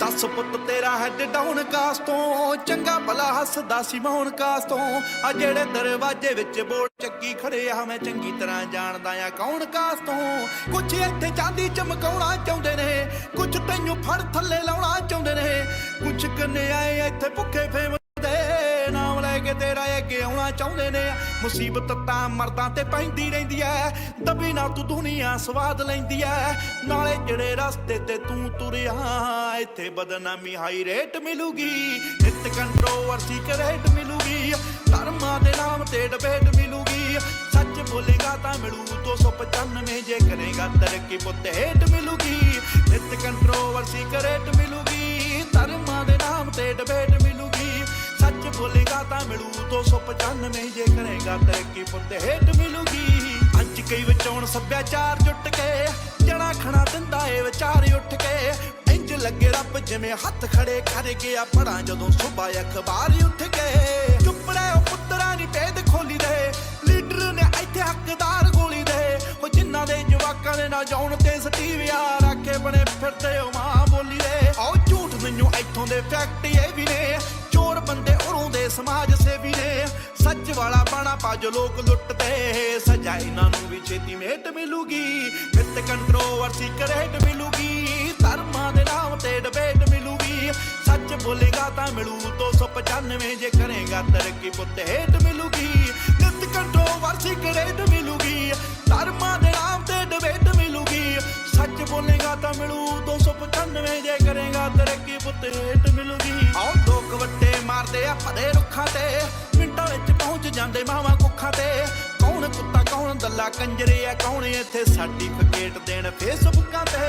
दस पुत तेरा हैड डाउन कास तो चंगा भला हसदा सी मौन कास तो आ जेड़े दरवाजे विच बोल चक्की खड़े आ मैं चंगी तरह जानदा आ कौन कास तो कुछ इत्थे चांदी चमकाउणा चाहुंदे ने कुछ तैनू फड़ थल्ले लाउणा चाहुंदे ने कुछ कन्ने आए इत्थे भुखे फेम नाम लैके तेरा अगे आउणा चाहुंदे ने मुसीबत तां मर्दां ते पैंदी रहिंदी ऐ दबी ना तू दुनिया स्वाद लैंदी ऐ नाले जेड़े रस्ते ते तू तुरिया इत्थे बदनामी हाई रेट मिलूगी नित कंट्रोवर्सी करेट मिलूगी धर्मां दे नाम ते डिबेट मिलूगी सच बोलेगा तां मिलू 295 जे करेगा तरक्की पुत हेट मिलूगी नित कंट्रोवर्सी करेट मिलूगी धर्मां दे नाम ते डिबेट मिलूगी सच बोलेगा तां मिलू 295 जे करेगा तरक्की पुत हेट मिलूगी अज कई विचौण सभ्याचार जुट के जड़ा खड़ा दिंदा ए विचार उठ के इंज लगे रब जिवें हथ खड़े कर गया पढ़ा जदों सुबह अखबार उठ के चुप रहो पुत्तरा नी भेद खोली दे लीडर ने इत्थे हकदार गोली दे ओ जिन्हां दे जवाकां ने ना जाउण ते सटीविया राखे बने फिरदे ओ मां बोली दे ओ झूठ मैनू इत्थों दे फैक्ट ये भी ने चोर बंदे उरों दे समाज सेवी ने सच वाला बाणा पा जो लोग लुटते सजा इन्हां नूं भी छेती मेट मिलूगी नित कंट्रोवर्सी करेट मिलूगी धर्मां दे नाम ते डिबेट मिलूगी सच बोलेगा तां मिलू 295 जे करेगा तरक्की पुत हेट मिलूगी नित कंट्रोवर्सी करेट मिलूगी धर्मां दे नाम ते डिबेट मिलूगी सच बोलेगा तां मिलू 295 जे करेगा तरक्की पुत हेट मिलूगी आओ लोक वट्टे मारदे आ फड़े रुखां ते मिंटां विच पहुंच जांदे मावां कुखां ते कौन कुत्ता कौन दल्ला कंजरे आ कौन इत्थे सर्टिफिकेट देण फेसबुकां ते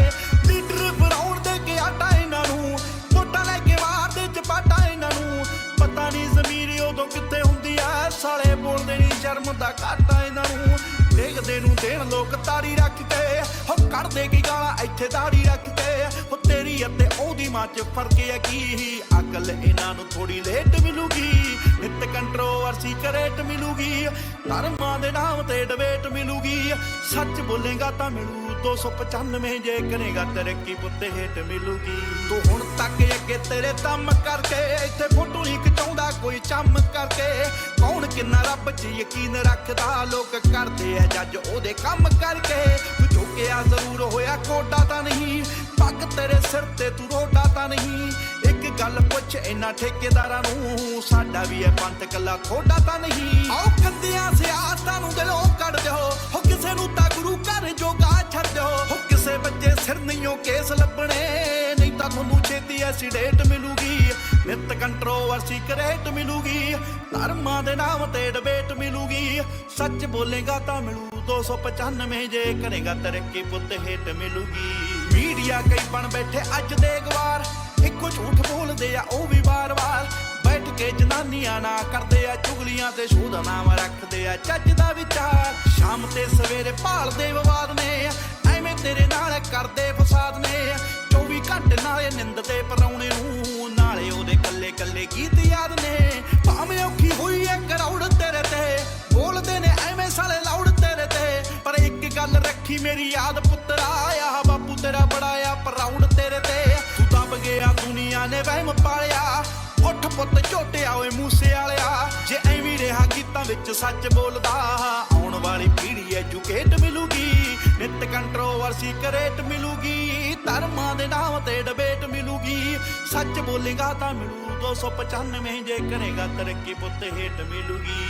लीडर बनाउण दे के आटा इन्हां नूं वोटां लै के मार दे चपाटा इन्हां नूं पता नहीं ज़मीर उदों कित्थे हुंदी आ साले बोलदे नी शर्म दा घाटा इन्हां नूं देखदे नूं देण लोक तारी रख के हो कढदे की गालां इत्थे दाड़ी रख के हो तेरी अते ओदी मां च फर्क है की अकल इन्हां नूं थोड़ी लेट मिलूगी नित कंट्रोवर्सी करेट मिलूगी धर्मां दे नाम ते डिबेट मिलूगी सच बोलेगा तां मिलू 295 जे करेगा तरक्की पुत हेट मिलूगी तू हुण तक अगे तेरे दम करके इत्थे फोटो नहीं खिचाउंदा कोई चम करके कौन किन्ना रब च यकीन रखदा लोक करदे आ जज ओदे कम करके तू झुकिया जरूर होया कोडा तां नहीं पग तेरे सिर ते तू रोडा तां नहीं एक गल पुछ इन्हां ठेकेदारां नूं साडा भी है पंत कला थोड़ा तां नहीं आओ गंदियां सियासतां नूं दिलों कढ दिओ हो किसे नूं तां गुरु घर जोगा छड्ड दिओ हो किसे बच्चे सिर नहीं केस लभणे नहीं तां तुहानूं छेती एसीडेंट मिलूगी नित कंट्रोवर्सी करेट मिलूगी धर्मां दे नाम ते डिबेट मिलूगी सच बोलेगा तां मिलू 295 जे करेगा तरक्की पुत हेट मिलूगी मीडिया कई बन बैठे अज दे गवार इको झूठ बोलदे आ ओ भी बार बार बैठ के जनानियां ना करदे आ चुगलियां ते शोध नाम रखदे आ चज दा विचार शाम ते सवेरे भालदे विवाद ने एवें तेरे नाल करदे फसाद ने 24 घंटे नाले निंद ते पराउणे नूं नाले ओदे कल्ले कल्ले गीत याद ने भावें औखी होई ऐ करौड़ तेरे ते बोलदे ने एवें साले लाउड तेरे ते पर एक गल रखी मेरी याद पुत्तरा आ बापू तेरा बड़ा आ प्राउड तेरे ते तू दब गया दुनिया ने वहम पालिया उठ पुत झोटिया ओए मूसे वालिया जे एवीं रहा गीतां विच सच बोलदा आउण वाली पीढ़ी एजुकेट मिलूगी नित कंट्रोवर्सी करेट मिलूगी धर्मां दे नाम ते डिबेट मिलूगी सच बोलेगा तां मिलू 295 जे करेगा तरक्की पुत hate मिलूगी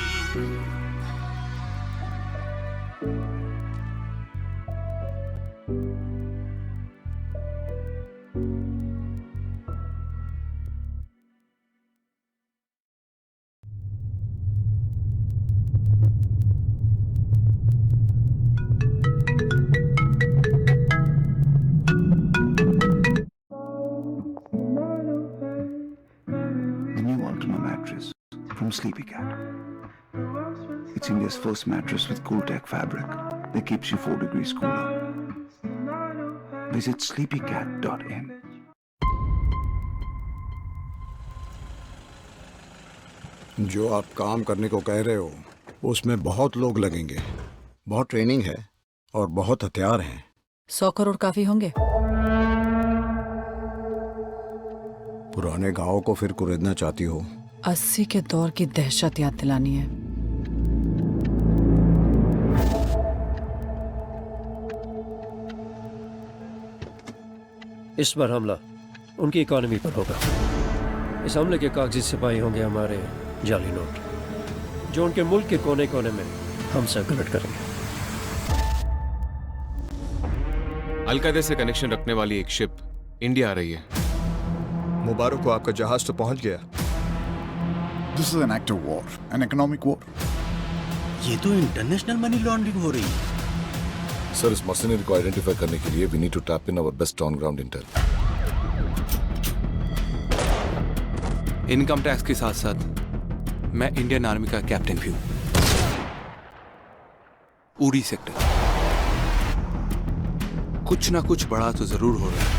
From Sleepy Cat. It's India's first mattress with Cooltech fabric that keeps you 4 degrees cooler. Visit sleepycat.in. जो आप काम करने को कह रहे हो उसमें बहुत लोग लगेंगे, बहुत ट्रेनिंग है और बहुत हथियार हैं। 100 करोड़ काफी होंगे? पुराने गांव को फिर कुरेदना चाहती हो? 80 के दौर की दहशत याद दिलानी है। इस बार हमला उनकी इकोनॉमी पर होगा। इस हमले के कागजी सिपाही होंगे हमारे जाली नोट, जो उनके मुल्क के कोने कोने में हमसे गलत करेंगे। अलकायदा से कनेक्शन रखने वाली एक शिप इंडिया आ रही है। मुबारक को आपका जहाज तो पहुंच गया। This is an act of war, an economic war. ये तो इंटरनेशनल मनी लॉन्ड्रिंग हो रही है। सर, इस मर्सिनरी को आइडेंटिफाई करने के लिए we need to tap in our best on ground intel. Income tax के साथ साथ मैं इंडियन आर्मी का कैप्टन भी हूं, उड़ी सेक्टर। कुछ ना कुछ बड़ा तो जरूर हो रहा है।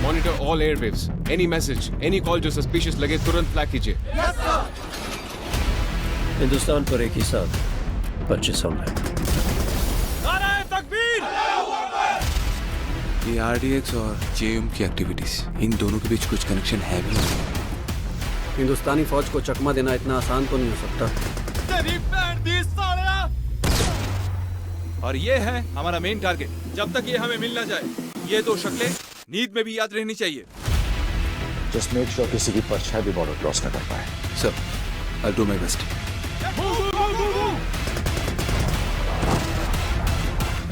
Monitor all airwaves, any message, any call जो सस्पिशियस लगे तुरंत फ्लैग कीजिए। हिंदुस्तान पर एक ही साथ 25 हमले। ये आरडीएक्स और जेएम की एक्टिविटीज, इन दोनों के बीच कुछ कनेक्शन है भी। हिंदुस्तानी फौज को चकमा देना इतना आसान तो नहीं हो सकता। और ये है हमारा मेन टारगेट। जब तक ये हमें मिल ना जाए, ये दो शक्लें नींद में भी याद रहनी चाहिए। जस्ट मेक श्योर किसी की परछाई भी बॉर्डर क्रॉस न कर पाए। Sir, I do my best.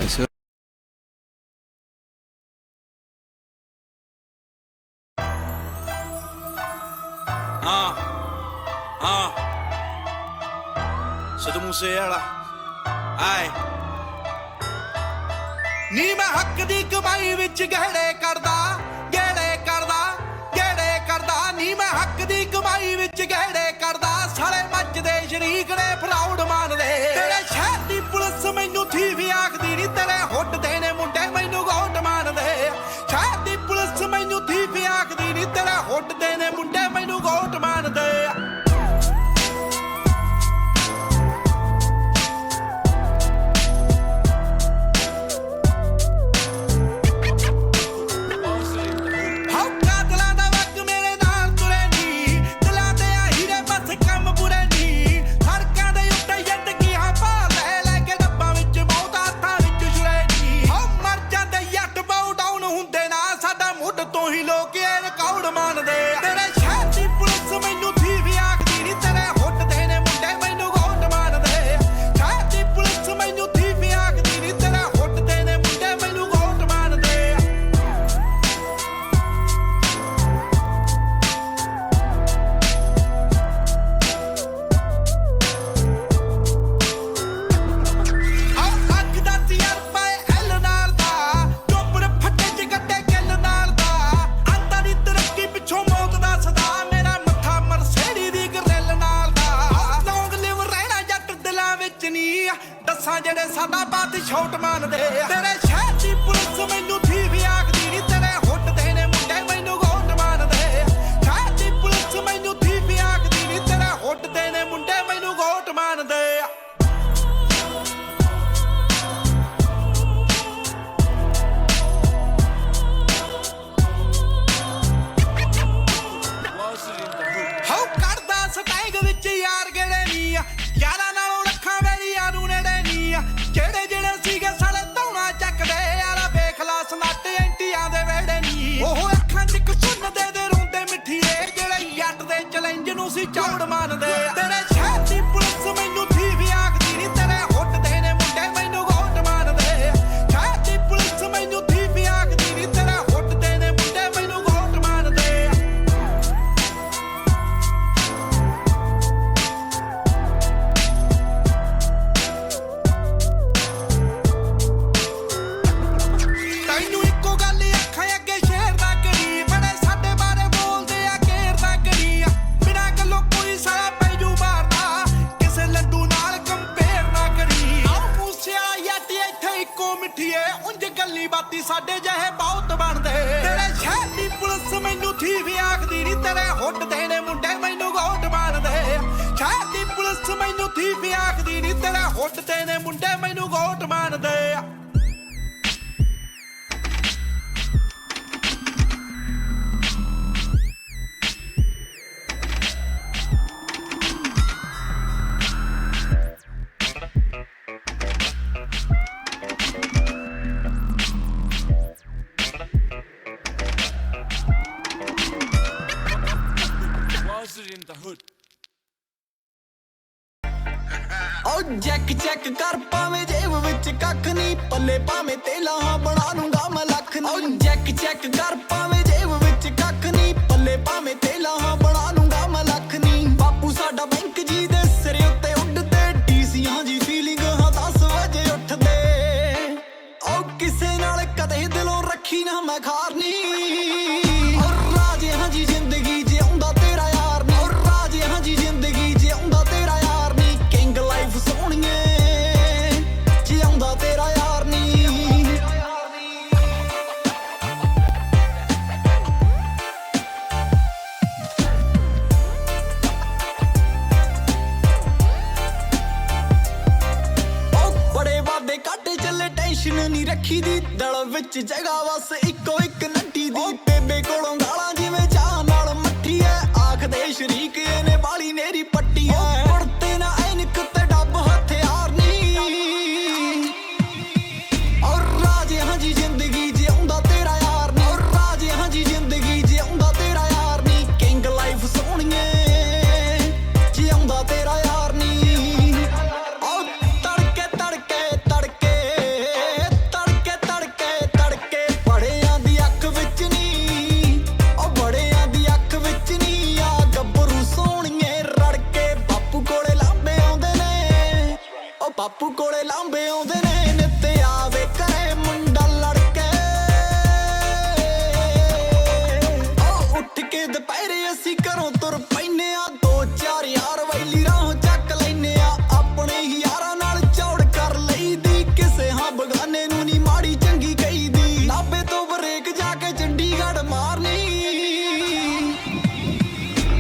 Sir, Sidhu Moose ਵਾਲਾ ਆਏ ਨੀ ਮੈਂ ਹੱਕ ਦੀ ਕਮਾਈ ਵਿੱਚ ਗਹਿੜੇ ਕਰਦਾ ਨੀ ਮੈਂ ਹੱਕ ਦੀ ਕਮਾਈ ਵਿੱਚ ਗਹਿੜੇ ਕਰਦਾ। ਸਾਲੇ ਮੱਚਦੇ ਸ਼ਰੀਕ ਨੇ ਫਰਾਉਡ ਮੰਨਦੇ। ਤੇਰੇ ਸ਼ਹਿਰ ਦੀ ਪੁਲਿਸ ਮੈਨੂੰ ਥੀ ਵੀ ਆਖਦੀ ਨੀ, ਤੇਰੇ ਹੁੱਡ ਦੇ ਨੇ ਮੁੰਡੇ ਮੈਨੂੰ ਗੋਟ ਮੰਨਦੇ। ਸ਼ਹਿਰ ਦੀ ਪੁਲਿਸ ਮੈਨੂੰ ਥੀ ਵੀ ਆਖਦੀ ਨੀ, ਤੇਰੇ ਹੁੱਡ ਦੇ ਨੇ ਮੁੰਡੇ ਮੈਨੂੰ ਗੋਟ ਮੰਨਦੇ। ਜਿਹੜੇ ਸਾਡਾ ਬਾਤ ਛੋਟ ਮੰਨਦੇ। ਤੇਰੇ ਸ਼ਹਿਰ ਦੀ ਪੁਲਿਸ ਮੈਨੂੰ ਥੀ ਵੀ ਆਖਦੀ ਨੀ, ਤੇਰੇ ਹੁੱਡ ਦੇ ਨੇ ਮੁੰਡੇ ਮੈਨੂੰ ਗੋਟ ਮੰਨਦੇ। ਸ਼ਹਿਰ ਦੀ ਪੁਲਿਸ ਮੈਨੂੰ ਥੀ ਵੀ ਆਖਦੀ ਨੀ, ਤੇਰੇ ਹੁੱਡ ਦੇ ਨੇ ਮੁੰਡੇ ਮੈਨੂੰ ਗੋਟ ਮੰਨਦੇ। ਹਾਉ ਕਰਦਾ ਸਟੈਂਗ ਵਿੱਚ ਯਾਰ ਗੇੜੇ ਨੀ, ਯਾਰਾਂ ਨਾਲੋਂ ਰੱਖਾਂ ਮੇਰੀ ਯਾਰੂ ਨੇੜੇ ਨੀ। ਜਿਹੜੇ ਜਿਹੜੇ ਸੀਗੇ ਸਾਲੇ ਧੌਣਾ ਚੱਕਦੇ ਯਾਰਾ, ਵੇਖ ਲਾ ਸਨੱਟ ਐਂਟੀਆਂ ਦੇ ਵੇੜੇ ਨੀ। ਉਹ ਅੱਖਾਂ 'ਚ ਇੱਕ ਸੁਣਦੇ ਦੇ ਰੋਂਦੇ ਮਿੱਠੀਏ, ਜਿਹੜੇ ਜੱਟ ਦੇ ਚੈਲੰਜ ਨੂੰ ਸੀ ਚੌੜ ਮੰਨਦੇ। ਤੇਰੇ ਸ਼ਹਿਰ ਦੀ ਪੁਲਿਸ ਮੈਨੂੰ ਥੀ ਵੀ ਆਖਦੀ ਨੀ, ਤੇਰੇ ਹੁੱਡ ਦੇ ਨੇ ਮੁੰਡੇ ਮੈਨੂੰ ਗੋਟ ਮੰਨਦੇ। ਸ਼ਹਿਰ ਦੀ ਪੁਲਿਸ ਮੈਨੂੰ ਥੀ ਵੀ ਆਖਦੀ ਨੀ, ਤੇਰੇ ਹੁੱਡ ਦੇ ਨੇ ਮੁੰਡੇ ਮੈਨੂੰ ਗੋਟ ਮੰਨਦੇ। ਤੈਨੂੰ ਇੱਕੋ ਗੱਲ ਅੱਖਾਂ ਅੱਗੇ ਸ਼ੇਰ ਦਾ ਕਰੀ, ਬੜੇ ਸਾਡੇ ਬਾਰੇ ਬੋਲਦੇ ਆ ਘੇਰ ਦਾ ਕਰੀ। ਬਿਨਾਂ ਗੱਲੋਂ ਕੋਈ ਸਾਲਾ ਪੈਜੂ ਮਾਰਦਾ, ਕਿਸੇ ਲੱਡੂ ਨਾਲ ਕੰਪੇਅਰ ਨਾ ਕਰੀ। ਆਹ ਮੂਸਿਆ ਯਾਟੀ ਇੱਥੇ ਇੱਕੋ ਮਿੱਠੀਏ, ਉਂਝ ਗੱਲੀ ਬਾਤੀ ਸਾਡੇ ਜਿਹੇ ਬਹੁਤ ਬਣਦੇ। ਤੇਰੇ ਸ਼ਹਿਰ ਦੀ ਪੁਲਿਸ ਮੈਨੂੰ ਥੀ ਵੀ ਆਖਦੀ ਨੀ, ਤੇਰੇ ਹੁੱਡ ਦੇ ਨੇ ਮੁੰਡੇ ਮੈਨੂੰ ਗੋਟ ਮੰਨਦੇ। ਸ਼ਹਿਰ ਦੀ ਪੁਲਿਸ ਮੈਨੂੰ ਥੀ ਵੀ ਆਖਦੀ ਨੀ, ਤੇਰੇ ਹੁੱਡ ਦੇ ਨੇ ਮੁੰਡੇ ਮੈਨੂੰ ਗੋਟ ਮੰਨਦੇ। ਚੈੱਕ ਕਰ ਪਾਵੇਂ ਜੇਬ ਵਿੱਚ ਕੱਖ ਨਹੀਂ ਪੱਲੇ ਪਾਵੇਂ ਤੇਲਾ ਬਣਾ ਲੂੰਗਾ ਮੈਂ ਲੱਖ ਨਹੀਂ ਚੈੱਕ ਕਰ ਪਾਵੇਂ ਜੇਬ ਵਿੱਚ ਕੱਖ ਨਹੀਂ ਪੱਲੇ ਪਾਵੇਂ ਤੇਲਾ ਬਣਾ ਲੂੰਗਾ ਮੈਂ ਲੱਖ ਨਹੀਂ ਬਾਪੂ ਸਾਡਾ ਬੈਂਕ ਜੀ ਦੇ ਸਿਰ ਉੱਤੇ ਉੱਡਦੇ ਡੀਸੀਆਂ ਜੀ ਫੀਲਿੰਗ ਹਾਂ 10 ਵਜੇ ਉੱਠਦੇ ਉਹ ਕਿਸੇ ਨਾਲ ਕਦੇ ਦਿਲੋਂ ਰੱਖੀ ਨਾ ਮੈਂ ਖਾਰਨੀ ਔਰ ਰਾਜੇ ਹਾਂ ਜੀ ਜ਼ਿੰਦਗੀ ਜਿਉਂਦਾ ਤੇਰਾ ਯਾਰ ਨਹੀਂ ਔਰ ਰਾਜੇ ਹਾਂ ਜੀ ਜ਼ਿੰਦਗੀ ਜਿਉਂਦਾ ਤੇਰਾ ਯਾਰ ਨਹੀਂ ਕਿੰਗ ਲਾਈਫ ਸੋਹਣੀਏ ਜਿਉਂਦਾ ਤੇਰਾ ਯਾਰ ਨਹੀਂ ਉਹ ਬੜੇ ਵਾਦੇ ਕਾਟੇ ਚੱਲੇ ਟੈਨਸ਼ਨ ਨਹੀਂ ਰੱਖੀ ਦੀ ਦਲ ਵਿੱਚ ਜਗ੍ਹਾ ਬਸ ਇੱਕੋ ਇੱਕ ਨੱਟੀ ਦੀ ਬੇਬੇ ਕੋਲੋਂ ਗਾਲਾਂ ਜਿਵੇਂ ਚਾਹ ਨਾਲ ਮੱਠੀ ਐ ਆਖਦੇ ਸ਼ਰੀਕ ਇਹਨੇ ਬਾਲੀ ਨੇਰੀ ਪੱਟੀ ਐ ਪੜਤੇ ਨਾ ਐਨਕ ਤੇ ਡੱਬ ਹਥਿਆਰ ਨਹੀਂ ਔਰ ਰਾਜੇ ਹਾਂ ਜੀ ਜ਼ਿੰਦਗੀ ਜਿਉਂਦਾ ਤੇਰਾ ਯਾਰ ਨਹੀਂ ਔਰ ਰਾਜੇ ਹਾਂ ਜੀ ਜ਼ਿੰਦਗੀ ਜਿਉਂਦਾ ਤੇਰਾ ਯਾਰ ਨਹੀਂ ਕਿੰਗ ਲਾਈਫ ਸੋਹਣੀਏ ਜਿਉਂਦਾ ਤੇਰਾ ਯਾਰ ਨਹੀਂ ਔਰ ਤੜਕੇ ਤੜਕੇ ਤੜਕੇ ਤੜਕੇ ਤੜਕੇ ਤੜਕੇ ਬੜਿਆਂ ਦੀ ਅੱਖ ਵਿੱਚ ਨਹੀਂ ਉਹ ਬੜਿਆਂ ਦੀ ਅੱਖ ਵਿੱਚ ਨਹੀਂ ਆ ਗੱਭਰੂ ਸੋਹਣੀਏ ਰੜਕੇ ਬਾਪੂ ਕੋਲੇ ਲਾਂਬੇ ਆਉਂਦੇ ਨੇ ਉਹ ਬਾਪੂ ਕੋਲੇ ਲਾਂਬੇ ਆਉਂਦੇ ਨੇ ਨਿੱਤੇ ਆਵੇ ਕਰੇ ਮੁੰਡਾ ਲੜਕੇ ਉਹ ਉੱਠ ਕੇ ਦੁਪਹਿਰੇ ਅਸੀਂ ਘਰੋਂ ਤੁਰ ਪੈਨੇ ਆ 2-4 ਯਾਰ ਵੈਲੀ ਰਾਹੋਂ ਚੱਕ ਲੈਨੇ ਆ ਆਪਣੇ ਹੀ ਯਾਰਾਂ ਨਾਲ ਚੌੜ ਕਰ ਲਈਦੀ ਕਿਸੇ ਹਾਂ ਬਗਾਨੇ ਨੂੰ ਨਹੀਂ ਮਾੜੀ ਚੰਗੀ ਕਹੀਦੀ ਨਾਭੇ ਤੋਂ ਬਰੇਕ ਜਾ ਕੇ ਚੰਡੀਗੜ੍ਹ ਮਾਰਨੀ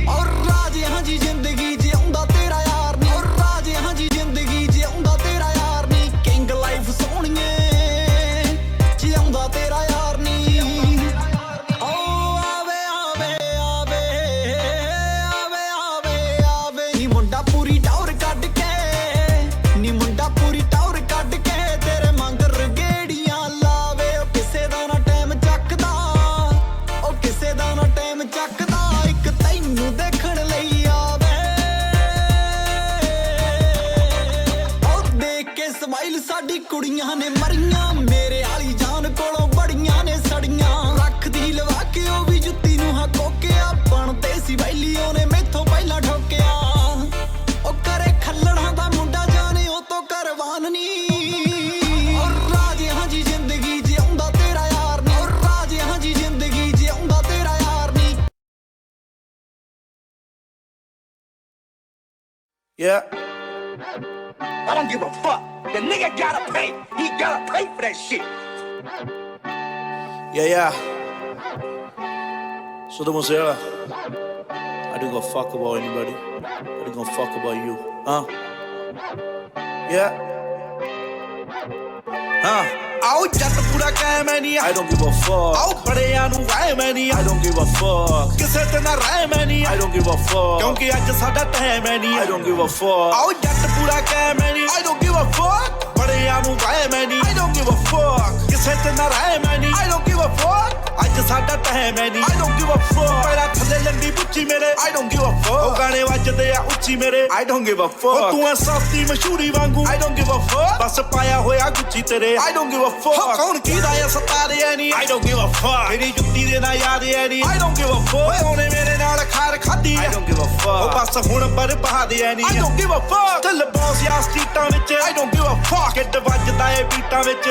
ਔਰ ਰਾਜੇ ਹਾਂ ਜੀ ਜ਼ਿੰਦਗੀ ਜਿਉਂਦਾ ਤੇਰਾ ਯਾਰ ਨਹੀਂ ਔਰ ਰਾਜੇ ਹਾਂ ਜੀ ਜ਼ਿੰਦਗੀ ਜਿਉਂਦਾ ਤੇਰਾ ਯਾਰ ਨਹੀਂ ਕਿੰਗ ਲਾਈਫ ਸੋਹਣੀਏ ਜਿਉਂਦਾ ਤੇਰਾ ਯਾਰ ਨਹੀਂ ਓ ਆਵੇ ਆਵੇ ਆਵੇ ਆਵੇ ਆਵੇ ਆਵੇ ਨੀ ਮੁੰਡਾ ਪੂਰੀ ਟੌਰ ਕੱਢ ਕੇ ਨੀ ਮੁੰਡਾ ਪੂਰੀ ਟੌਰ ਕੱਢ ਕੇ ਤੇਰੇ ਮੰਗਰ ਗੇੜੀਆਂ ਲਾਵੇ ਉਹ ਕਿਸੇ ਦਾ ਨਾ ਟਾਈਮ ਚੱਕਦਾ ਉਹ ਕਿਸੇ ਦਾ ਨਾ ਟਾਈਮ ਚੱਕਦਾ ਇੱਕ ਤੈਨੂੰ ਦੇਖਣ ਲਈ ਆਵੇ ਉਹ ਦੇਖ ਕੇ ਸਮਾਈਲ ਸਾਡੀ ਕੁੜੀਆਂ ਨੇ ਮਰੀਆਂ ਮੇਰੇ ਵਾਲੀ ਜਾਨ ਕੋਲੋਂ ਬੜੀਆਂ ਨੇ ਸੜੀਆਂ ਰੱਖਦੀ ਲਵਾ ਕੇ ਉਹ ਵੀ ਜੁੱਤੀ ਨੂੰ ਹਕੋਕਿਆ ਬਣਦੇ ਸੀ ਵੈਲੀ ਉਹਨੇ ਮੈਥੋਂ ਪਹਿਲਾਂ ਠੋਕਿਆ ਉਹ ਕਰੇ ਖੱਲੜਾਂ ਦਾ ਮੁੰਡਾ ਜਾਣੇ ਉਹ ਤੋਂ ਕਰਵਾਨ ਨਹੀਂ ਔਰ ਰਾਜੇ ਹਾਂ ਜੀ ਜ਼ਿੰਦਗੀ ਜਿਉਂਦਾ ਤੇਰਾ ਯਾਰ ਨਹੀਂ ਔਰ ਰਾਜੇ ਹਾਂ ਜੀ ਜ਼ਿੰਦਗੀ ਜਿਉਂਦਾ ਤੇਰਾ ਯਾਰ ਨਹੀਂ Yeah. I don't give a fuck. The nigga gotta pay. He gotta pay for that shit. Yeah. So the Mosera, I don't give a fuck about anybody. I don't give a fuck about you. Yeah. ਆਓ ਜੱਟ ਪੂਰਾ ਕਾਇਮ ਐ ਨਹੀਂ I don't give a fuck. ਆਓ ਬੜਿਆਂ ਨੂੰ Y ਮੈਂ ਨਹੀਂ I don't give a fuck. ਕਿਸੇ ਤੇ ਨਾ ਰਾਏ ਮੈਂ ਨਹੀਂ I don't give a fuck. ਕਿਉਂਕਿ ਅੱਜ ਸਾਡਾ ਟਾਈਮ ਐ ਨਹੀਂ I don't give a fuck. ਆਓ ਜੱਟ ਪੂਰਾ ਕਾਇਮ ਐ ਨਹੀਂ I don't give a fuck. ਬੜਿਆਂ ਨੂੰ ਵਾਏ ਮੈਂ ਨਹੀਂ I don't give a fuck. ਕਿਸੇ ਤੇ ਨਾ ਰਾਏ ਮੈਂ ਨਹੀਂ I don't give a fuck. ਅੱਜ ਸਾਡਾ ਟਾਈਮ ਐ ਨਹੀਂ I don't give a fuck. ਪਹਿਲਾਂ ਥੱਲੇ ਲੰਡੀ ਬੁੱਚੀ ਮੇਰੇ I don't give a fuck. ਉਹ ਗਾਣੇ ਵੱਜਦੇ ਆ ਉੱਚੀ ਮੇਰੇ I don't give a fuck. ਤੂੰ ਐ ਸਸਤੀ ਮਸ਼ਹੂਰੀ ਵਾਂਗੂ I don't give a fuck. ਬਸ ਪਾਇਆ ਹੋਇਆ ਗੁੱਚੀ ਤੇਰੇ I don't give a fuck. ਕੌਣ ਕੀਦਾ ਐ ਸਤਾਰੇ ਐ ਨਹੀਂ I don't give a fuck. ਮੇਰੀ ਜੁੱਤੀ ਦੇ ਨਾ ਯਾਦ ਐ ਨਹੀਂ I don't give a fuck. ਓਏ ਉਹਨੇ ਮੇਰੇ ਨਾਲ ਖਾਰ ਖਾਦੀ I don't give a fuck. ਉਹ ਬਸ ਹੁਣ ਬਰਬਾਦ ਐ ਨਹੀਂ I don't give a fuck. ਚੱਲ ਬੌਸ ਯਾ ਸਟਰੀਟਾਂ ਵਿੱਚ I don't give a fuck. Kid ਵੱਜਦਾ ਏ ਬੀਟਾਂ ਵਿੱਚ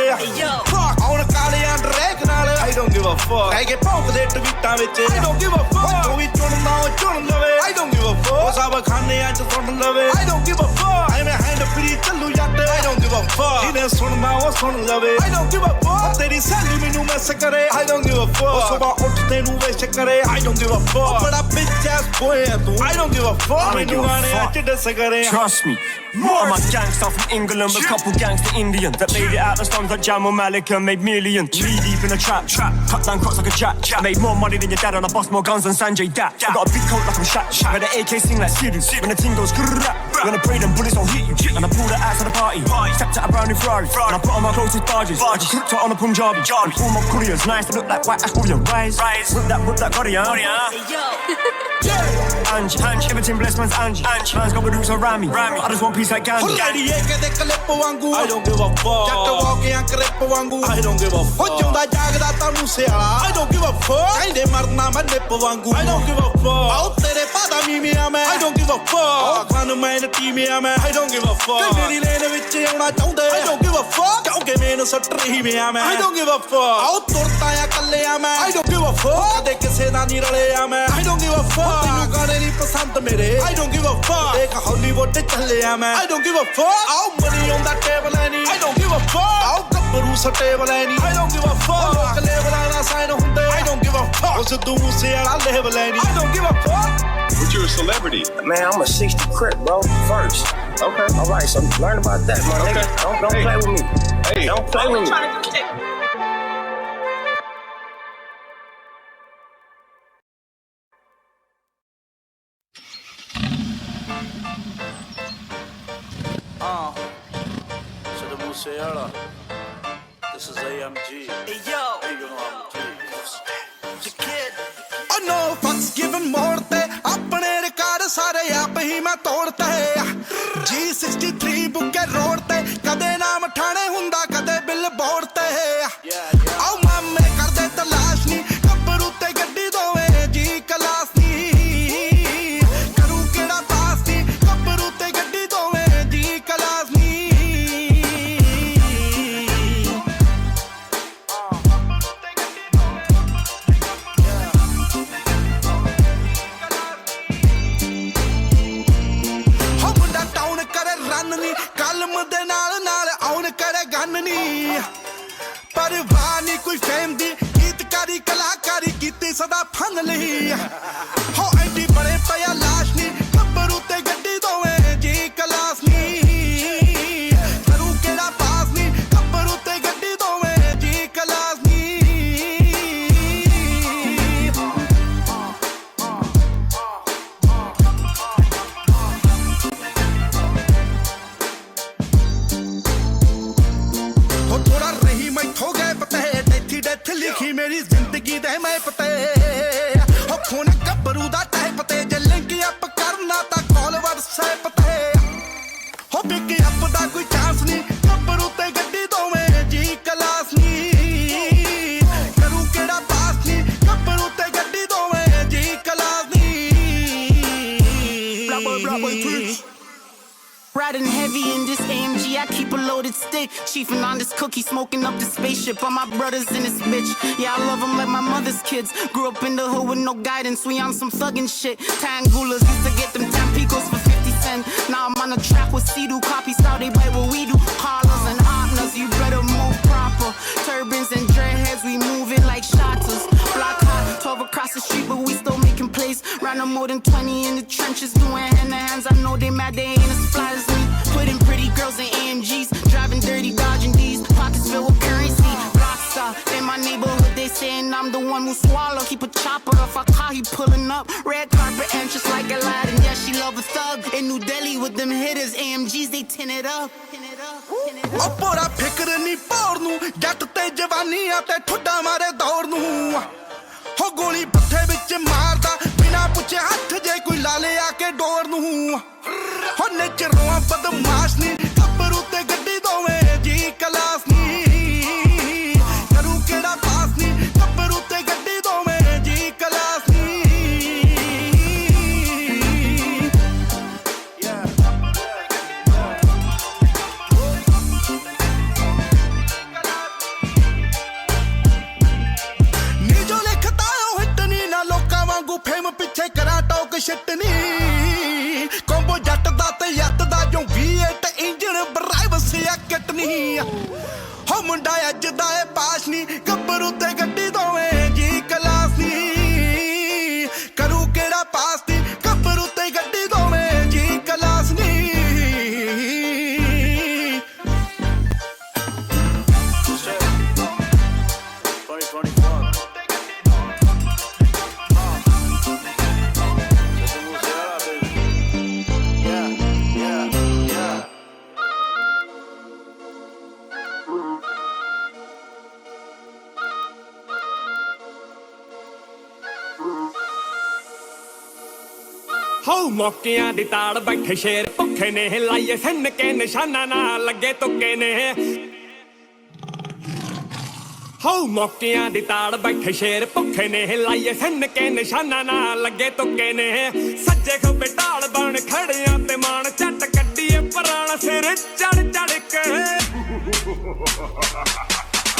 fuck. ਹੁਣ ਕਾਲਿਆਂ ਡਰੈਕ ਨਾਲ I don't give a fuck. ਕਹਿ ਕੇ ਭੌਂਕਦੇ ਟਵੀਟਾਂ ਵਿੱਚ I don't give a fuck. ਤੂੰ ਵੀ ਚੁਣਨਾ ਉਹ ਚੁਣ ਲਵੇ I don't give a fuck. ਉਹ ਸਭ ਖਾਨਿਆਂ ਚ ਸੁਣ ਲਵੇ I don't give a fuck. ਐਵੇਂ ਹੈਂਡ ਫਰੀ ਚੱਲੂ ਜੱਟ I don't give a fuck. ਜਿਹਨੇ ਸੁਣਨਾ ਉਹ ਸੁਣ ਲਵੇ I don't give a fuck. ਤੇਰੀ ਸਹੇਲੀ ਮੈਨੂੰ ਮੈਸ ਕਰੇ I don't give a fuck. ਉਹ ਸੁਬਾਹ ਉੱਠਦੇ ਨੂੰ ਵਿਸ਼ ਕਰੇ I don't give a fuck. ਉਹ ਬੜਾ bitch ass boy ਹੈ ਤੂੰ I don't give a fuck. ਮੈਨੂੰ ਗਾਣਿਆਂ ਚ ਡਿਸ ਕਰੇ Trust me, more of my gangsta from England with a couple gangsta Indian that made it out the slums like Jamal Malik and made millions. Knee deep in the trap, cut down crops like a jack. Made more money than your dad and I bust more guns than Sanjay Dat. I got a big coat like I'm Shaq, where the AK sing like Sidu. When the ting goes grrrrap, when I pray them bullets don't hit you. And I pull the ass of the party, stepped at a brand new Ferrari. And I put on my closest barges. I just hooked her on a Punjabi. And all my couriers, nice to look like white Astorian. Rise. Whip that body, huh? Angie, everything blessed man's Angie. Man's got roots around me. I just want peace like Gandhi. ਲੜੀਏ ਕਦੇ clip ਵਾਂਗੂ I don't give a fuck ਜੱਟ ਵਾਕਿਆਂ clip ਵਾਂਗੂ I don't give a fuck ਹੋ ਜਾਂਦਾ ਜਾਗਦਾ ਤਾਂ Moosewala I don't give a fuck ਕਹਿੰਦੇ ਮਰਨਾ ਮੈਂ ਨਿੱਪ ਵਾਂਗੂ I don't give a fuck ਆਉ ਤੇਰੇ ਪਾਦਾ ਮੀਮਿਆ ਮੈਂ I don't give a fuck Khan ਮੈਂ ਟੀਮਿਆ ਮੈਂ I don't give a fuck ਮੇਰੀ ਲੇਨ ਵਿੱਚ ਆਉਣਾ ਚਾਹੁੰਦੇ I don't give a fuck ਕਿਉਂਕਿ ਮੈਨੂੰ ਸੱਟ ਰਹੀ ਮਿਆ ਮੈਂ I don't give a fuck ਆਉ ਤੁਰਤਾ ਆ ਕੱਲਿਆ ਮੈਂ I don't give a fuck ਕਦੇ ਕਿਸੇ ਦਾ ਨਹੀਂ ਰਲਿਆ ਮੈਂ I don't give a fuck ਤੈਨੂੰ ਗਾਣੇ ਨਹੀਂ ਪਸੰਦ ਮੇਰੇ I don't give a fuck ਇੱਕ ਹਾਲੀਵੁੱਡ ਚੱਲਿਆ ਮੈਂ I don't give a fuck ਆਉ ਮਨੀ ਆਉਂਦਾ ਟੇਬਲ ਐ ਨਹੀਂ I don't give a fuck ਆਉ ਗੱਭਰੂ ਸਟੇਬਲ ਐ ਨਹੀਂ I don't give a fuck ਲੋਕ ਲੇਬਲਾਂ ਦਾ ਸਾਈਨ ਹੁੰਦੇ I don't give a fuck ਉਸ ਸਿੱਧੂ ਮੂਸੇ ਵਾਲਾ ਲੇਬਲ ਐ ਨਹੀਂ I don't give a fuck But you're a celebrity. Man, I'm a 60 crip, bro. First. Okay. All right, so learn about that, my nigga. Don't play with me. Hey. Don't play with me. Siddhu Moosewala. This is AMG. Hey, yo. You know I'm The kid. Oh no fucks given more ਤੇ ਆਪਣੇ record ਸਾਰੇ ਆਪ ਹੀ ਮੈਂ ਤੋੜਤੇ G63 ਬੁੱਕੇ road ਤੇ ਕਦੇ ਨਾਮ ਠਾਣੇ ਹੁੰਦਾ ਕਦੇ ਬਿੱਲ ਬੋਰਡ ਤੇ ਆਓ ਮਾਮੇ ਕਰਦੇ ਤਲਾਸ਼ ਨਹੀਂ ਗੱਭਰੂ ਤੇ ਗੱਡੀ ਦੋਵੇਂ ਜੀ ਕਲਾਸ ਨਹੀਂ ਕਰੂ ਕਿਹੜਾ ਪਾਸ ਨਹੀਂ ਗੱਭਰੂ ਤੇ ਗੱਡੀ ਦੋਵੇਂ ਜੀ ਕਲਾਸ ਨਹੀਂ ਕਲਮ ਦੇ ਨਾਲ ਨਾਲ ਆਉਣ ਕਰੇ ਗੰਨ ਨੀ ਪਰਵਾਹ ਨੀ ਕੋਈ ਫੇਮ ਦੀ ਗੀਤਕਾਰੀ ਕਲਾਕਾਰੀ ਕੀਤੀ ਸਦਾ ਫਨ ਲਈ ਹੋ ਐਡੀ ਬੜੇ ਪਿਆ ਲਾਸ਼ ਨੀ ਗੱਭਰੂ ਤੇ ਗੱਡੀ ਦੋਵੇਂ ਜੀ ਕਲਾਸ ਨੀ ਕਰੂ ਕਿਹੜਾ ਪਾਸ ਨੀ ਗੱਭਰੂ ਤੇ ਗੱਡੀ ਦੋਵੇਂ ਜੀ ਕਲਾਸ ਨੀ ਡੈਥ ਲਿਖੀ ਮੇਰੀ ਜ਼ਿੰਦਗੀ ਦੇ ਮੈਪ ਤੇ ਹੋ ਖੂਨ ਗੱਭਰੂ ਦਾ ਟਾਈਪ ਤੇ ਜੇ ਲਿੰਕ ਅਪ ਕਰਨਾ ਤਾਂ ਕਾਲ WhatsApp ਤੇ ਹੋ ਪਿਕ ਅਪ ਦਾ ਕੋਈ ਚਾਂਸ ਨਹੀਂ ਗੱਭਰੂ ਤੇ ਗੱਡੀ ਦੋਵੇਂ ਜੀ ਕਲਾਸ ਨਹੀਂ ਕਰੂ ਕਿਹੜਾ ਪਾਸ ਨਹੀਂ ਗੱਭਰੂ ਤੇ ਗੱਡੀ ਦੋਵੇਂ ਜੀ ਕਲਾਸ ਨਹੀਂ Riding heavy in this AMG, I keep a loaded stick. Chiefing on this cookie, smoking up the spaceship. All my brothers in this bitch. Yeah, I love them like my mother's kids. Grew up in the hood with no guidance, we on some thuggin' shit. Tangulas used to get them Tampicos for 50 cents. Now I'm on the track with Cedu, copy style, they bite what we do. Carlos and Opnas, you better move proper. Turbans and dreadheads, we moving like shotters. Block hot, 12 across the street, but we still making plays. Round up more than 20 in the trenches, doing hand-to-hands. I know they mad, they ain't as fly as me. Putting pretty girls in AMGs, driving dirty, dodging D's. Pockets filled with currency. Blockstar in my neighborhood, they saying I'm the one who swallow. Keep a chopper if I call, he pulling up. Red carpet entrance like Aladdin. Yeah, she love a thug. In New Delhi with them hitters, AMGs they tin it up. ਉਹ ਪੂਰਾ ਫਿਕਰ ਨਹੀਂ ਪੌੜ ਨੂੰ ਜੱਟ ਤੇ ਜਵਾਨੀਆਂ ਤੇ ਠੁੱਡਾ ਮਾਰੇ ਦੌੜ ਨੂੰ ਹੋ ਗੋਲੀ ਪੱਥੇ ਵਿੱਚ ਮਾਰਦਾ ਬਿਨਾ ਪੁੱਛੇ ਹੱਥ ਜੇ ਕੋਈ ਲਾ ਲਿਆ ਕੇ ਡੋਰ ਨੂੰ ਹੋ ਨੇਚਰੋਂ ਬਦਮਾਸ਼ ਨਹੀਂ ਗੱਭਰੂ ਤੇ ਗੱਡੀ ਦੋਵੇਂ ਜੀ ਕਲਾਸ ਨਹੀਂ ਕਰੂ ਕਿਹੜਾ ਪਾਸ ਨਹੀਂ ਗੱਭਰੂ ਤੇ ਗੱਡੀ ਦੋਵੇਂ ਜੀ ਕਲਾਸ ਨਹੀਂ ਨੀ ਜੋ ਲਿਖਦਾ ਉਹ ਹਿੱਟ ਨੀ ਨਾ ਲੋਕਾਂ ਵਾਂਗੂ ਫੇਮ ਪਿੱਛੇ ਕਰਾਂ ਟੌਕ ਸ਼ਿੱਟ ਨੀ ਕੰਬੋ ਜੱਟ ਦਾ ਤੇ ਯੱਤ ਦਾ ਜੋ V8 ਇੰਜਣ ਬਰਾਈਵਸ ਆ ਕਟਨੀ ਹੋ ਮੁੰਡਾ ਅੱਜ ਦਾ ਏ ਪਾਸ ਨੀ ਗੱਭਰੂ ਤੇ ਗੱਡੀ ਦੋਵੇਂ ਜੀ ਕਲਾਸ ਨੀ ਕਰੂ ਕਿਹੜਾ ਪਾਸ ਨੀ ਗੱਭਰੂ ਤੇ ਗੱਡੀ ਦੋਵੇਂ ਜੀ ਕਲਾਸ ਨੀ ਹਾਉ ਮੌਕਿਆਂ ਦੀ ਤਾੜ ਬੈਠੇ ਸ਼ੇਰ ਭੁੱਖੇ ਨੇ ਲਾਈਏ ਸਿੰਨ ਕੇ ਨਿਸ਼ਾਨਾ ਨਾ ਲੱਗੇ ਤੁੱਕੇ ਨੇ ਹਾਉ ਮੌਕਿਆਂ ਦੀ ਤਾੜ ਬੈਠੇ ਸ਼ੇਰ ਭੁੱਖੇ ਨੇ ਲਾਈਏ ਸਿੰਨ ਕੇ ਨਿਸ਼ਾਨਾ ਨਾ ਲੱਗੇ ਤੁੱਕੇ ਨੇ ਸੱਜੇ ਖੱਬੇ ਢਾਲ ਬਣ ਖੜਿਆਂ ਤੇ ਮਾਣ ਝੱਟ ਕੱਢੀਏ ਪਰਾਣਾ ਸਿਰ ਚੜ ਚੜ ਕੇ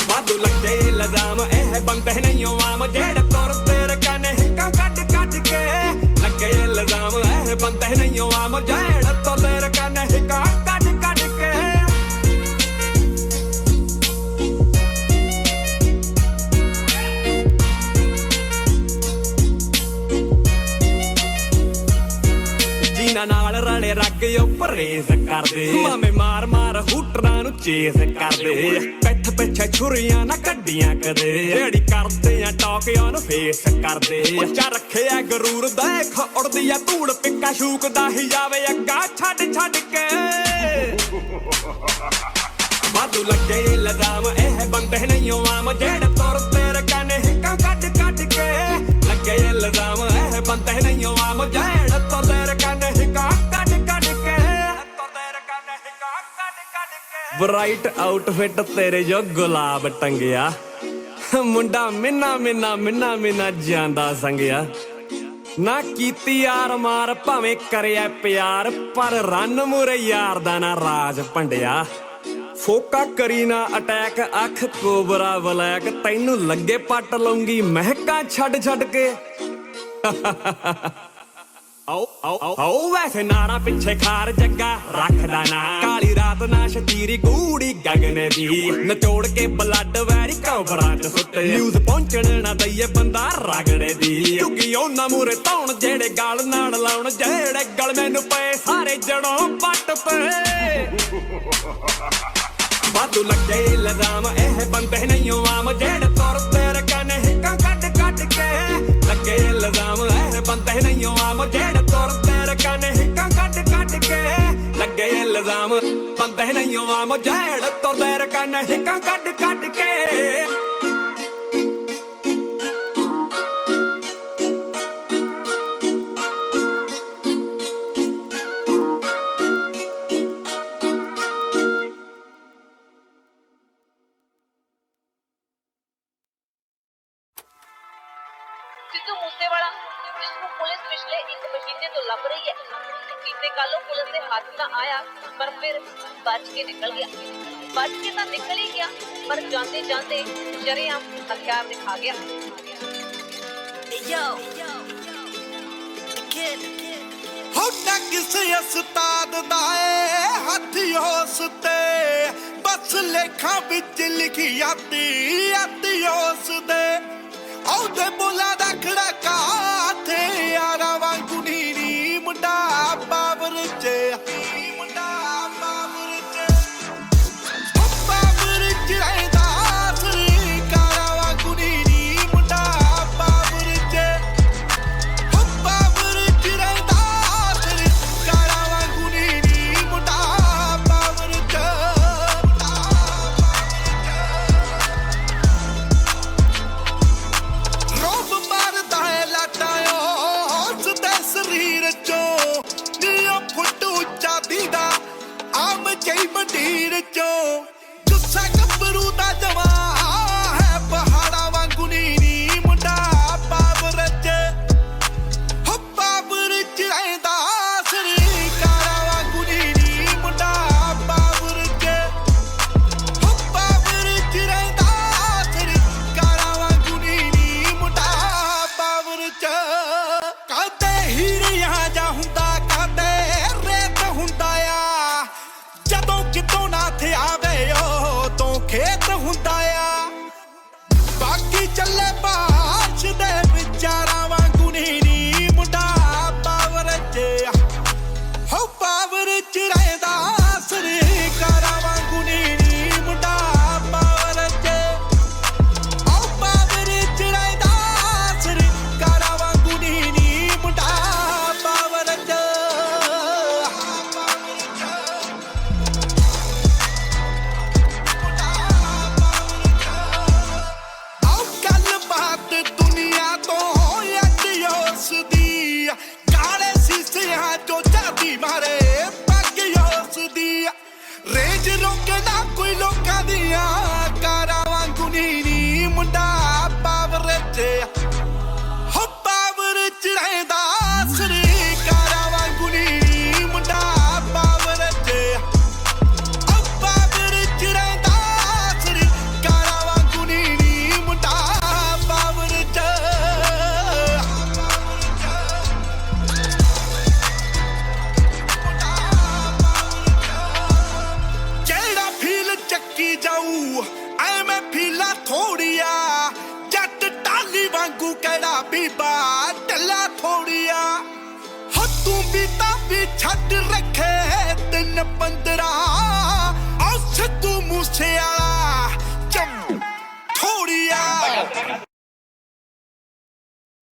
ਵਾਧੂ ਲੱਗੇ ਇਲਜ਼ਾਮ ਇਹ ਬੰਦੇ ਨਹੀਂ ਆਮ ਜਿਹੜੇ ਤੁਰ ਤੇਰੇ ਕਨੇ ਹਿੱਕਾਂ ਕੱਢ ਕੱਢ ਕੇ ਲੱਗੇ ਇਲਜ਼ਾਮ ਇਹ ਬੰਦੇ ਨਹੀਂ ਆਮ ਜਿਹੜੇ ਤੁਰ ਤੇਰੇ ਕਨੇ ਹਿੱਕਾਂ ਕੱਢ ਕੱਢ ਕੇ ਜੀਨਾ ਨਾਲ ਰਲੇ ਰੱਗ ਪਰਹੇਜ਼ ਕਰਦੇ ਮਾਮੇ ਮਾਰ ਮਾਰ ਹੂਟਰਾਂ ਨੂੰ ਚੇਸ ਕਰਦੇ ਪਿੱਠ ਪਿੱਛੇ ਛੁਰੀਆਂ ਨਾ ਕੱਢੀਆਂ ਕਦੇ ਜਿਹੜੀ ਕਰਦੇ ਆ ਟੌਕਿਆਂ ਨੂੰ ਫੇਸ ਕਰਦੇ ਉੱਚਾ ਰੱਖਿਆ ਗਰੂਰ ਦੇਖ ਉੜਦੀ ਆ ਧੂੜ ਪਿੱਕਾ ਸ਼ੂਕਦਾ ਹੀ ਜਾਵੇ ਅੱਗਾ ਛੱਡ ਛੱਡ ਕੇ ਵਾਧੂ ਲੱਗੇ ਇਲਜ਼ਾਮ ਇਹ ਬੰਦੇ ਨਹੀਂ ਆਮ ਜਿਹੜੇ ਤੁਰ ਤੇਰੇ ਕਨੇ ਹਿੱਕਾਂ ਕੱਢ ਕੱਢ ਕੇ ਲੱਗੇ ਇਲਜ਼ਾਮ ਇਹ ਬੰਦੇ ਨਹੀਂ ਆਮ ਜਿਹੜੇ ਤੁਰ ਤੇਰੇ ਕਨੇ ਹਿੱਕਾਂ ਕੱਢ ਕੱਢ ਕੇ ਬ੍ਰਾਈਟ ਆਊਟਫਿਟ ਤੇਰੇ ਜੋ ਗੁਲਾਬ ਟੰਗਿਆ ਮੁੰਡਾ ਮਿੰਨਾ ਮਿੰਨਾ ਮਿੰਨਾ ਮਿੰਨਾ ਜਾਂਦਾ ਸੰਗਿਆ ਨਾ ਕੀਤੀ ਯਾਰ ਮਾਰ ਭਾਵੇਂ ਕਰਿਆ ਪਿਆਰ ਪਰ ਰੰਨ ਮੁਰੇ ਯਾਰ ਦਾ ਨਾ ਰਾਜ ਭੰਡਿਆ ਫੋਕਾ ਕਰੀ ਨਾ ਅਟੈਕ ਅੱਖ ਕੋਬਰਾ ਵਲੈਕ ਤੈਨੂੰ ਲੱਗੇ ਪੱਟ ਲਊਂਗੀ ਮਹਿਕਾਂ ਛੱਡ ਛੱਡ ਕੇ ਆਓ ਵੈਸੇ ਨਾਰਾ ਪਿੱਛੇ ਖਾਰ ਜੱਗਾ ਰੱਖਦਾ ਨਾ ਕਾਲੀ ਰਾਤ ਨਾ ਸ਼ਤੀਰੀ ਗੂੜੀ ਗਗਨੇ ਦੀ ਨਚੋੜ ਕੇ ਬਲੱਡ ਵੈਰੀ ਕਬਰਾਂ ਚ ਸੁੱਟੇ ਨਿਊਜ਼ ਪਹੁੰਚਣ ਨਾ ਦਈਏ ਬੰਦਾ ਰਗੜੇ ਦੀ ਕਿਉਂਕਿ ਉਹਨਾਂ ਮੂਰੇ ਧੌਣ ਜਿਹੜੇ ਗਲ ਨਾਲ ਲਾਉਣ ਜਿਹੜੇ ਗਲ ਮੈਨੂੰ ਪਏ ਸਾਰੇ ਜੜੋਂ ਪੱਟ ਪਏ ਵਾਧੂ ਲੱਗੇ ਇਲਜ਼ਾਮ ਇਹ ਬੰਦੇ ਨਹੀਂ ਆਮ ਜਿਹੜੇ ਤੁਰ ਤੇਰੇ ਕਨੇ ਹਿੱਕਾਂ ਕੱਢ ਕੱਢ ਕੇ ਲੱਗੇ ਇਲਜ਼ਾਮ ਇਹ ਬੰਦੇ ਨਹੀਂ ਆਮ ਜਿਹੜੇ ਤੁਰ ਤੇਰੇ ਕਨੇ ਹਿੱਕਾਂ ਕੱਢ ਕੱਢ ਕੇ ਲੱਗੇ ਇਲਜ਼ਾਮ ਬੰਦੇ ਨਹੀਂ ਆਮ ਜਿਹੜੇ ਤੁਰ ਤੇਰੇ ਕਨੇ ਹਿੱਕਾਂ ਕੱਢ ਕੱਢ ਕੇ ਸਿੱਧੂ ਮੂਸੇਵਾਲਾ ਜਿਸਨੂੰ ਪੁਲਿਸ ਪਿਛਲੇ 1 ਮਹੀਨੇ ਤੋਂ ਲੱਭ ਰਹੀ ਹੈ ਕਿਸੇ ਕੱਲੋਂ ਪੁਲਿਸ ਦੇ ਹੱਥ ਤਾਂ ਆਇਆ ਪਰ ਫਿਰ ਬਚ ਕੇ ਨਿਕਲ ਗਿਆ ਬਚ ਕੇ ਤਾਂ ਨਿਕਲ ਹੀ ਗਿਆ ਪਰ ਜਾਂਦੇ ਜਾਂਦੇ ਜਰੇਆਮ ਹਥਿਆਰ ਦਿਖਾ ਗਿਆ ਹੋਣਾ ਕਿਸੇ ਉਸਤਾਦ ਦਾ ਏ ਹੱਥ ਉਸ ਤੇ ਬਸ ਲੇਖਾਂ ਵਿੱਚ ਲਿਖੀ ਆਤੀ ਉਸ ਦੇ ਉਹਦੇ ਬੋਲਾ ਦਾ ਖੜਕਾ ਤੇ ਯਾਰਾ ਵਾਂਗੂ ਨੀ ਮੁੰਡਾ ਬਾਬਰ ਚ ਮੁੰਡਾ ਬਾਬਰ ਚ ਬਾਬਰ ਚ ਰਹਿੰਦਾ ਸਰੀ ਕਾਰਾ ਵਾਂਗੂ ਨੀ ਮੁੰਡਾ ਬਾਬਰ ਚ ਬਾਬਰ ਚ ਰਹਿੰਦਾ ਸਰੀ ਕਾਰਾ ਵਾਂਗੂ ਨੀ ਮੁੰਡਾ ਬਾਬਰ ਚ ਰੋਬ ਮਾਰਦਾ ਹੈ ਲਾਟਾਂ ਉਸਦੇ ਸਰੀਰ ਚੋਂ ਨੀਓ ਫੁੱਟੂ ਚਾਦੀ ਦਾ ਆਮ ਜਈ ਮੰਡੀਰ ਚੋਂ ਗੁੱਸਾ ਗੱਭਰੂ ਦਾ ਜਵਾ ਹੈ ਪਹਾੜਾਂ ਵਾਂਗੂ ਨੀ ਮੁੰਡਾ ਬਾਬਰ ਚ ਹੋ ਬਾਬਰ ਚ ਰਹਿੰਦਾ ਸਰੀ ਕਾਰਾ ਵਾਂਗੂ ਨੀ ਮੁੰਡਾ ਬਾਬਰ ਚ ਹੋ ਬਾਬਰ ਚ ਰਹਿੰਦਾ ਸਰੀ ਕਾਰਾ ਵਾਂਗੂ ਨੀ ਮੁੰਡਾ ਬਾਬਰ ਚ ਕਦੇ ਹੀਰਿਆ ਜਾ ਹੁੰਦਾ ਕਦੇ ਰੇਤ ਹੁੰਦਾ ਆ ਜਦੋਂ ਕਿਤੋਂ ਨਾ ਥੇ ਆਵੇ ਉਹ ਤੋਂ ਖੇਤ ਹੁੰਦਾ ਆ ਬਾਕੀ ਚੱਲੇ ਬਾਸ਼ ਦੇ ਵਿਚਾਰਾਂ ਵਾਂਗੂ ਨੀ ਮੁੰਡਾ ਬਾਬਰ ਚ ਹੋ ਬਾਬਰ ਚ ਰਹਿੰਦਾ ਸਰੀ ਕਾਰਾ ਵਾਂਗੂ ਨੀ ਮੁੰਡਾ ਬਾਬਰ ਚ ਹੋ ਬਾਬਰ ਚ ਰਹਿੰਦਾ ਸਰੀ ਕਾਰਾ ਵਾਂਗੂ ਨੀ ਮੁੰਡਾ ਬਾਬਰ ਚ ਵੱਡੀਆਂ ਕਾਰਾਂ ਵਾਂਗੂ ਨੀ ਮੁੰਡਾ ਪਾਵਰ ਚ ਹੋ ਪਾਵਰ ਚ ਰਹਿੰਦਾ ਸਰੀ ਕਾਰਾਂ ਵਾਂਗੂ ਨੀ ਮੁੰਡਾ ਪਾਵਰ ਚ ਹੋ ਪਾਵਰ ਚ ਰਹਿੰਦਾ ਸਰੀ ਕਾਰਾਂ ਵਾਂਗੂ ਨੀ ਮੁੰਡਾ ਪਾਵਰ ਚ ਜਿਹੜਾ ਫੀਲ ਚੱਕੀ ਜਾਊ ਐ ਮੈਂ ਫੀਲਾ ਥੋੜੀਆ ਜੱਟ ਟਾਲੀ ਵਾਂਗੂ ਕਿਹੜਾ ਬੀਬਾ ਢੱਲਾ ਥੋੜੀਆ ਹੋ ਤੂੰ ਵੀ ਤਾਂ ਵੀ ਛੱਡ ਰੱਖੇ 3-15 ਔ ਸਿੱਧੂ ਮੂਸੇ ਵਾਲਾ ਚਮ ਥੋੜੀਆ